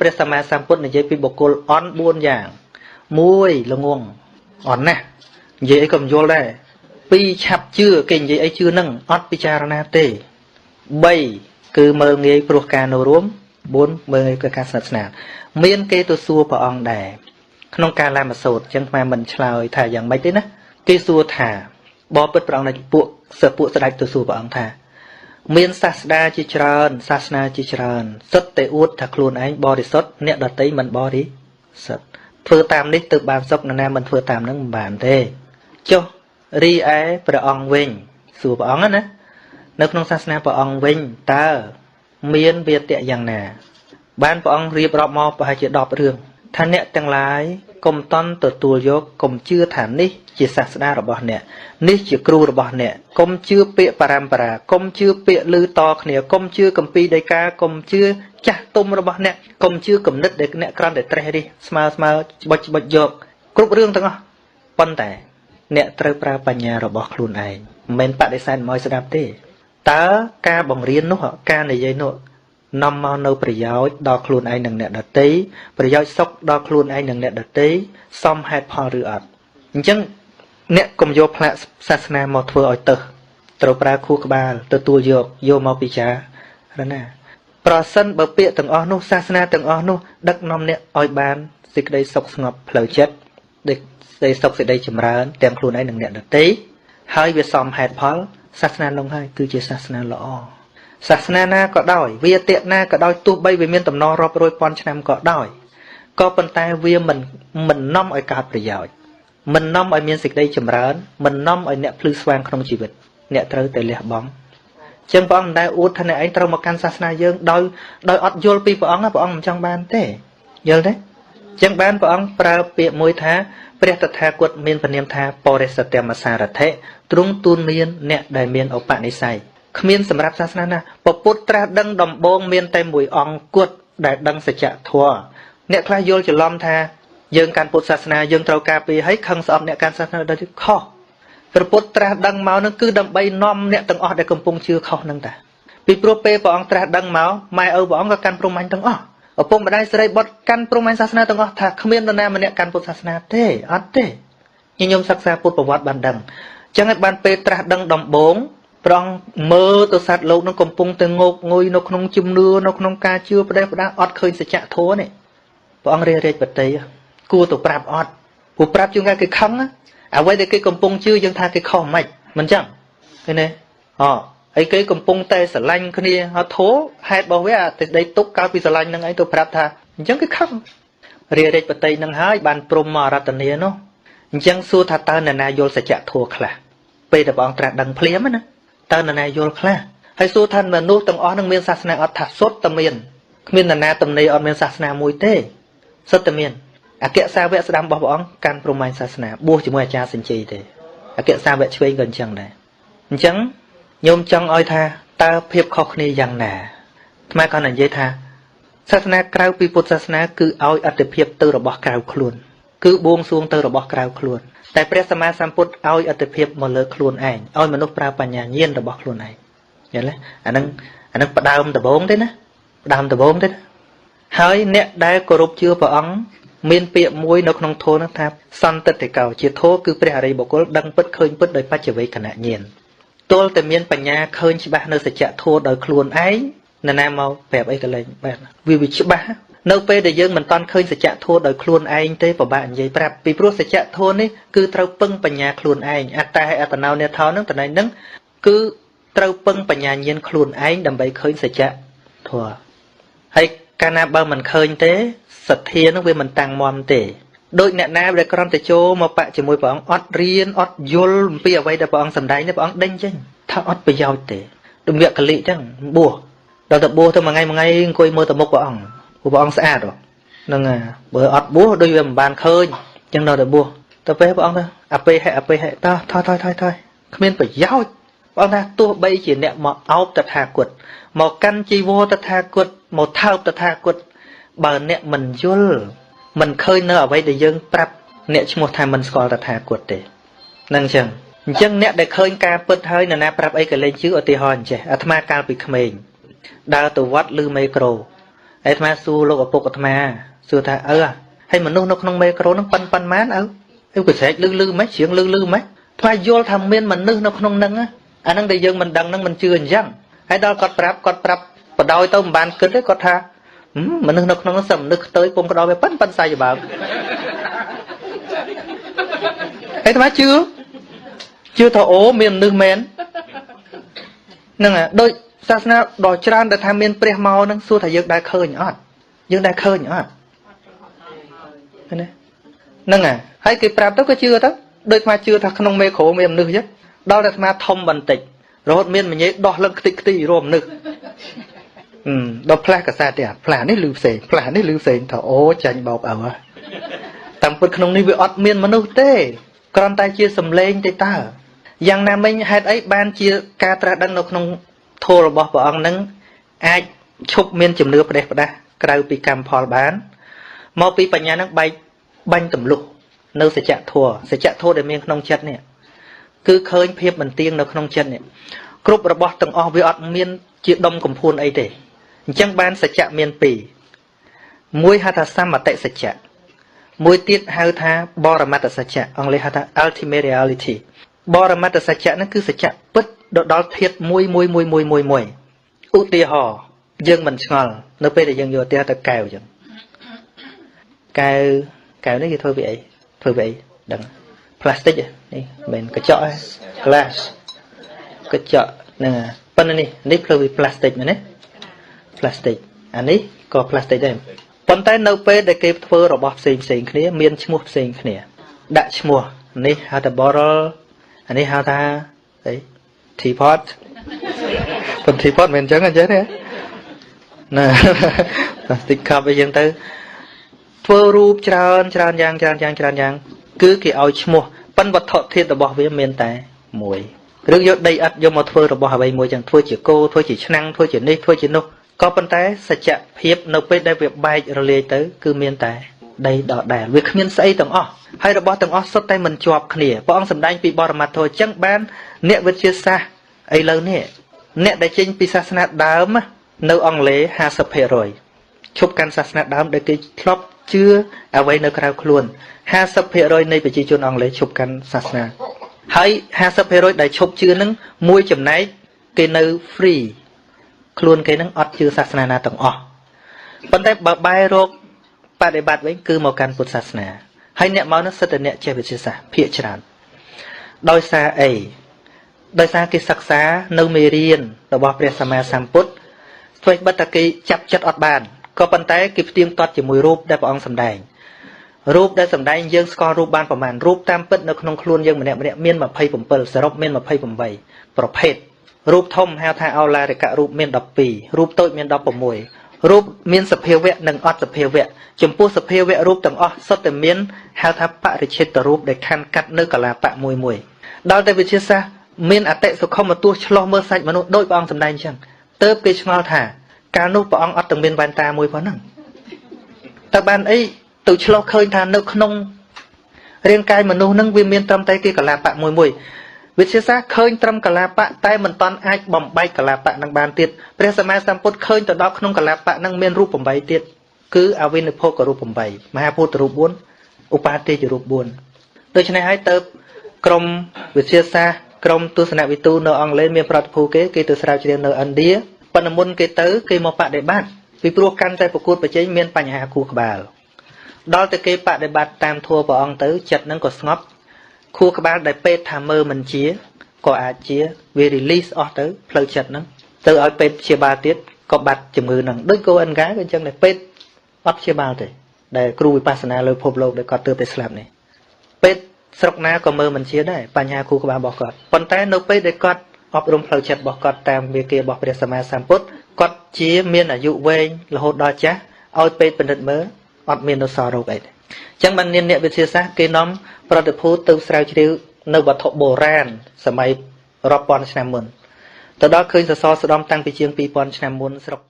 ព្រះសម្មាសម្ពុទ្ធនិយាយពីបុគ្គលអន់4យ៉ាង1ល្ងងអន់ណាស់និយាយអីក៏មិនយល់ដែរ2ឆាប់ជឿគេនិយាយអីជឿនឹងអត់ពិចារណាទេ3គឺមើលងាយព្រោះការនៅរួម4មើលងាយគឺការស្និទ្ធស្នាលមានគេទៅសួរព្រះអង្គដែរក្នុងការឡាមសូត្រអញ្ចឹងខ្មែរមិនឆ្លើយថាយ៉ាងម៉េចទេណាគេសួរថាបបិទ្ធព្រះអង្គនៃពួកស្ដេចទៅសួរព្រះអង្គថាមានសាស្តាជាច្រើនសាសនាជាច្រើនសិតតែអួតថាខ្លួនឯងបរិសុទ្ធអ្នកដតីមិនបរិសុទ្ធធ្វើតាមនេះទៅបានសុខណាមិនធ្វើតាមនឹងមិនបានទេចុះរីឯព្រះអង្គវិញសួរព្រះអង្គណានៅក្នុងសាសនាព្រះអង្គវិញតើមានវាទៈយ៉ាងណាបានព្រះអង្គរៀបរាប់មកប្រហែលជា10រឿងថាអ្នកទាំងឡាយកុំតន់ទទួលយកកុំជឿថានេះជាសាស្តារបស់អ្នកនេះជាគ្រូរបស់អ្នកកុំជឿពាក្យបរមបរាកុំជឿពាក្យឮតគ្នាកុំជឿគម្ពីរដីកាកុំជឿចាស់ទុំរបស់អ្នកកុំជឿគំនិតដែលអ្នកគ្រាន់តែត្រេះរិះស្មើច្បុចយកគ្រប់រឿងទាំងអស់ប៉ុន្តែអ្នកត្រូវប្រើបញ្ញារបស់ខ្លួនឯងមិនមែនបដិសេធមកស្ដាប់ទេតើការបង្រៀននោះការនិយាយនោះនាំមកនៅប្រយោជន៍ដល់ខ្លួនឯងនិងអ្នកដទៃប្រយោជន៍សុខដល់ខ្លួនឯងនិងអ្នកដទៃសមហេតុផលឬអត់អញ្ចឹងអ្នកកុំយកផ្លាកសាសនាមកធ្វើឲ្យទៅត្រូវប្រើខួរក្បាលទទួលយកមកពិចារណាប្រសិនបើពាក្យទាំងអស់នោះសាសនាទាំងអស់នោះដឹកនាំអ្នកឲ្យបានសេចក្តីសុខស្ងប់ផ្លូវចិត្តសេចក្តីសុខសេចក្តីចម្រើនទាំងខ្លួនឯងនិងអ្នកដទៃហើយវាសមហេតុផលសាសនានោះហើយគឺជាសាសនាល្អសាសនាណាក៏ដោយវាទៈណាក៏ដោយទោះបីវាមានតំណរាប់រយពាន់ឆ្នាំក៏ដោយក៏ប៉ុន្តែវាមិននាំឲ្យកើតប្រយោជន៍មិននាំឲ្យមានសេចក្តីចម្រើនមិននាំឲ្យអ្នកភ្លឺស្វាងក្នុងជីវិតអ្នកត្រូវតែលះបង់ចឹងព្រះអង្គមិនដែលអួតថាអ្នកឯងត្រូវមកកាន់សាសនាយើងដោយអត់យល់ពីព្រះអង្គព្រះអង្គមិនចង់បានទេយល់ទេចឹងបានព្រះអង្គប្រើពាក្យមួយថាព្រះតថាគតមានព្រះនាមថាបរិសត្តមសារថិទ្រង់ទូនមានអ្នកដែលមានឧបនិស្ស័យគ្មានសម្រាប់សាសនាណាពពុទ្ធត្រាស់ដឹងដំបូងមានតែមួយអង្គគត់ដែលដឹងសច្ចធម៌អ្នកខ្លះយល់ច្រឡំថាយើងកាន់ពុទ្ធសាសនាយើងត្រូវការពីឲ្យខឹងស្អប់អ្នកកាន់សាសនាដល់ខុសព្រះពុទ្ធត្រាស់ដឹងមកនឹងគឺដើម្បីនាំអ្នកទាំងអស់ដែលកំពុងជឿខុសនឹងតាពីព្រោះពេលព្រះអង្គត្រាស់ដឹងមកម៉ែឪព្រះអង្គក៏កាន់ព្រហ្មញ្ញទាំងអស់ឪពុកម្ដាយសិរីបុត្រកាន់ព្រហ្មញ្ញសាសនាទាំងអស់ថាគ្មាននរណាម្នាក់កាន់ពុទ្ធសាសនាទេអត់ទេញោមសិក្សាពុទ្ធប្រវត្តិបានដឹងអញ្ចឹងឲ្យបានពេលត្រាស់ដឹងដំបូងព្រះអង្គមើលទៅសត្វលោកនឹងកំពុងតែងោកងុយនៅក្នុងជំនឿនៅក្នុងការជឿផ្ដេសផ្ដាសអត់ឃើញសច្ចធម៌នេះព្រះអង្គរាជបតីគួរទៅប្រាប់អត់ព្រោះប្រាប់ជាងគេខឹងអ្វីដែលគេកំពុងជឿយើងថាគេខុសមិនមិនចឹងឃើញទេហើយគេកំពុងតែស្រឡាញ់គ្នាអត់ធោហេតុរបស់វាតែដីទុកកើតពីស្រឡាញ់នឹងឯងទៅប្រាប់ថាអញ្ចឹងគេខឹងរាជបតីនឹងហើយបានព្រមមករតនានោះអញ្ចឹងសួរថាតើនរណាយល់សច្ចធម៌ខ្លះពេលដែលព្រះអង្គត្រាស់ដឹងភ្លាមណាតើនរណាយល់ខ្លះហើយសួរថាមនុស្សទាំងអស់នឹងមានសាសនាអត់ថាសុទ្ធតែមានគ្មាននរណាទំនេរអត់មានសាសនាមួយទេសុទ្ធតែមានអគ្គសាវកស្ដាំរបស់ព្រះអង្គកាន់ព្រហ្មញ្ញសាសនាបួសជាមួយអាចារ្យសញ្ជ័យទេអគ្គសាវកឆ្វេងក៏អញ្ចឹងដែរអញ្ចឹងញោមចង់ឲ្យថាតើភាពខុសគ្នាយ៉ាងណាថ្មក៏និយាយថាសាសនាក្រៅពីពុទ្ធសាសនាគឺឲ្យអត្ថិភាពទៅរបស់ក្រៅខ្លួនគឺបួងសួងទៅរបស់ក្រៅខ្លួនតែព្រះសម្មាសម្ពុទ្ធឲ្យអត្ថិភាពមកលើខ្លួនឯងឲ្យមនុស្សប្រើបញ្ញាញាណរបស់ខ្លួនឯងយល់ទេអានឹងផ្ដើមដំបូងទេណាផ្ដើមដំបូងទេហើយអ្នកដែលគោរពជឿព្រះអង្គមានពាក្យមួយនៅក្នុងធម៌នោះថាសន្តិតិកោជាធម៌គឺព្រះអរិយបុគ្គលដឹងពិតឃើញពិតដោយបច្ចវេកណញាណទល់តែមានបញ្ញាឃើញច្បាស់នៅសច្ចធម៌ដោយខ្លួនឯងនរណាមកប្រាប់អីក៏លែងបានវាច្បាស់នៅពេលដែលយើងមិនតាន់ឃើញសច្ចធម៌ដោយខ្លួនឯងទេពិបាកនិយាយប្រាប់ពីព្រោះសច្ចធម៌នេះគឺត្រូវពឹងបញ្ញាខ្លួនឯងអត្តាអត្តនោនេថោនឹងតំណែងហ្នឹងគឺត្រូវពឹងបញ្ញាញាណខ្លួនឯងដើម្បីឃើញសច្ចធម៌ហើយកាលណាបើមិនឃើញទេសទ្ធានឹងវាមិនតាំងមាំទេដូចអ្នកណាដែលគ្រាន់តែចូលមកបាក់ជាមួយព្រះអង្គអត់រៀនអត់យល់អំពីអ្វីដែលព្រះអង្គសម្ដែងទេព្រះអង្គដេញចេញថាអត់ប្រយោជន៍ទេដូចវគ្គលិចឹងបួសដល់ទៅបួសទៅមួយថ្ងៃអង្គុយមើលទៅមុខព្រះអង្គព្រះអង្គស្អាតហ្នឹងបើអត់បួសដូចវាមិនបានឃើញចឹងដល់ទៅបួសទៅពេលព្រះអង្គថាអពេហេតថយគ្មានប្រយោជន៍ព្រះអង្គថាទោះបីជាអ្នកមកអោបតថាគតមកកាន់ជីវរតថាគតមកថើបតថាគតបើអ្នកមិនយល់មិនឃើញនៅអ្វីដែលយើងប្រាប់អ្នកឈ្មោះថាមិនស្គាល់តថាគតទេហ្នឹងចឹងអញ្ចឹងអ្នកដែលឃើញការពិតហើយនរណាប្រាប់អីក៏លែងជឿឧទាហរណ៍អញ្ចេះអាត្មាកាលពីក្មេងដើរទៅវត្តឬមេក្រូ អាត្មាសួរលោកឪពុកអាត្មាសួរថាហើយមនុស្សនៅក្នុងមេក្រូនឹងប៉ុនម៉ានក៏ស្រែកលឺមិនជ្រៀងលឺមិនថ្លៃយល់ថាមានមនុស្សនៅក្នុងនឹងអាហ្នឹងដែលយើងមិនដឹងហ្នឹងមិនជឿអញ្ចឹងហើយដល់គាត់ប្រាប់បដោយទៅមិនបានគិតទេគាត់ថាមនុស្សនៅក្នុងនោះសឹមនឹកខ្ទើយពុំក៏ដល់វាប៉ុនសាយបើហើយថ្មជឿថាអូមានមនុស្សមែនហ្នឹងដូចសាសនាដ៏ច្រើនដែលថាមានព្រះមកហ្នឹងសួរថាយើងដែលឃើញអត់ហ្នឹងហើយគេប្រាប់ទៅក៏ជឿទៅដូចថ្មជឿថាក្នុងមេក្រូមានមនុស្សចឹងដល់តែថ្មធំបន្តិចរហូតមានមញ៉េដោះលឹងខ្ទេចខ្ទីរួមមនុស្សដល់ផ្លាស់កសាទេផ្លាស់នេះលឺផ្សេងថាអូចាញ់បោកអើតាមពិតក្នុងនេះវាអត់មានមនុស្សទេគ្រាន់តែជាសំឡេងទេតើយ៉ាងណាមិញហេតុអីបានជាការត្រាស់ដឹងនៅក្នុងធម៌របស់ព្រះអង្គនឹងអាចឈប់មានជំនឿផ្ដេសផ្ដាសក្រៅពីកម្មផលបានមកពីបញ្ញានឹងបាញ់ទម្លុះនៅសច្ចធម៌ដែលមានក្នុងចិត្តនេះគឺឃើញភាពមិនទៀងនៅក្នុងចិត្តនេះគ្រប់របស់ទាំងអស់វាអត់មានជាដុំកំភួនអីទេអញ្ចឹងបានសច្ចៈមានពីរមួយហៅថាសមតិសច្ចៈមួយទៀតហៅថាបរមត្តសច្ចៈអង់គ្លេសហៅថា ultimate reality បរមត្តសច្ចៈហ្នឹងគឺសច្ចៈពិតដល់ធាតុមួយឧទាហរណ៍យើងមិនឆ្ងល់នៅពេលដែលយើងយកទៅកែវអញ្ចឹងកែវនេះគេធ្វើពីអីដឹង plastic នេះមិនកញ្ចក់ glass កញ្ចក់ហ្នឹងប៉ុន្តែនេះធ្វើពី plastic មែនទេ plastic អានេះក៏ plastic ដែរប៉ុន្តែនៅពេលដែលគេធ្វើរបស់ផ្សេងគ្នាមានឈ្មោះផ្សេងគ្នាដាក់ឈ្មោះនេះហៅថា bottle អានេះហៅថាអី teapot ប៉ុន្តែ teapot មិនអញ្ចឹងទេណា plastic cup អីចឹងទៅធ្វើរូបច្រើនយ៉ាងគឺគេឲ្យឈ្មោះប៉ុន្តែវត្ថុធាតុរបស់វាមានតែមួយឬយកដីឥដ្ឋយកមកធ្វើរបស់អ្វីមួយចឹងធ្វើជាគោធ្វើជាឆ្នាំងធ្វើជានេះធ្វើជានោះក៏ប៉ុន្តែសច្ចភាពនៅពេលដែលវាបែករលាយទៅគឺមានតែដីដដែលវាគ្មានស្អីទាំងអស់ហើយរបស់ទាំងអស់សុទ្ធតែមិនជាប់គ្នាព្រះអង្គសម្ដែងពីបរមត្ថធម៌ចឹងបានអ្នកវិទ្យាសាស្ត្រឥឡូវនេះអ្នកដែលចេញពីសាសនាដើមនៅអង់គ្លេស 50% ឈប់កាន់សាសនាដើមដែលគេធ្លាប់ជឿអ្វីនៅក្រៅខ្លួន 50% នៃប្រជាជនអង់គ្លេសឈប់កាន់សាសនាហើយ 50% ដែលឈប់ជឿនឹងមួយចំណែកគេនៅ free ខ្លួនគេនឹងអត់ជឿសាសនាណាទាំងអស់ប៉ុន្តែបើបែររកបដិបត្តិវិញគឺមកកាន់ពុទ្ធសាសនាហើយអ្នកមកនោះសិតតែអ្នកចេះវិទ្យាសាស្ត្រភាគច្រើនដោយសារអីដោយសារគេសិក្សានៅមេរៀនរបស់ព្រះសម្មាសម្ពុទ្ធស្វែងបិទតែគេចាប់ចិត្តអត់បានក៏ប៉ុន្តែគេផ្ទៀងផ្ទាត់ជាមួយរូបដែលព្រះអង្គសម្ដែងរូបដែលសម្ដែងយើងស្គាល់រូបបានប្រមាណរូបតាមពិតនៅក្នុងខ្លួនយើងម្នាក់មាន27សរុបមាន28ប្រភេទរូបធំហៅថាអោឡារិកៈរូបមាន12រូបតូចមាន16រូបមានសភាវៈនិងអត់សភាវៈចំពោះសភាវៈរូបទាំងអស់សុទ្ធតែមានហៅថាបរិច្ឆេទរូបដែលខណ្ឌកាត់នៅកលាបៈមួយដល់តែវិទ្យាសាស្ត្រមានអតិសុខមទស្សឆ្លោះមើលសាច់មនុស្សដោយព្រះអង្គសម្ដែងអញ្ចឹងទើបគេឆ្ងល់ថាកាលនោះព្រះអង្គអត់ទាំងមានវ៉ែនតាមួយប៉ុណ្ណឹងតើបានអីទៅឆ្លោះឃើញថានៅក្នុងរាងកាយមនុស្សនឹងវាមានត្រឹមតែគេកលាបៈមួយវិទ្យាសាស្ត្រឃើញត្រឹមកលាបៈតែមិនតាន់អាចបំបែកកលាបៈនឹងបានទៀតព្រះសម្មាសម្ពុទ្ធឃើញទៅដល់ក្នុងកលាបៈនឹងមានរូប8ទៀតគឺអវិនិភោគរូប8មហាភូតរូប4ឧបាទេយរូប4ដូច្នេះហើយទៅក្រមវិទ្យាសាស្ត្រក្រមទស្សនវិទូនៅអង់គ្លេសមានប្រតិភូគេទៅស្រាវជ្រាវនៅឥណ្ឌាប៉ុន្តែមុនគេមកបដិបត្តិពីព្រោះកាន់តែប្រកួតប្រជែងមានបញ្ហាខួរក្បាលដល់តែគេបដិបត្តិតាមធម៌ព្រះអង្គទៅចិត្តនឹងក៏ស្ងប់ខួរក្បាលដែលពេទ្យថាមើលមិនជាក៏អាចជាវា release អស់ទៅផ្លូវចិត្តហ្នឹងទៅឲ្យពេទ្យព្យាបាលទៀតក៏បាត់ជំងឺហ្នឹងដូចគោអិនកាក៏អញ្ចឹងដែរពេទ្យអត់ព្យាបាលទេដែលគ្រូវិបស្សនាលើភពលោកដែលគាត់ទើបតែស្លាប់នេះពេទ្យស្រុកណាក៏មើលមិនជាដែរបញ្ហាខួរក្បាលរបស់គាត់ប៉ុន្តែនៅពេលដែលគាត់អប់រំផ្លូវចិត្តរបស់គាត់តាមវាគេរបស់ព្រះសម្មាសម្ពុទ្ធគាត់ជាមានអាយុវែងរហូតដល់ចាស់ឲ្យពេទ្យពិនិត្យមើលអត់មាននៅសល់រោគអីទេអញ្ចឹងបានអ្នកវិទ្យាសាស្ត្រគេនាំប្រតិភូទៅស្រាវជ្រាវនៅវត្ថុបុរាណសម័យរាប់ពាន់ឆ្នាំមុនទៅដល់ឃើញសសរស្តម្ភតាំងពីជាង 2000 ឆ្នាំមុនស្រុក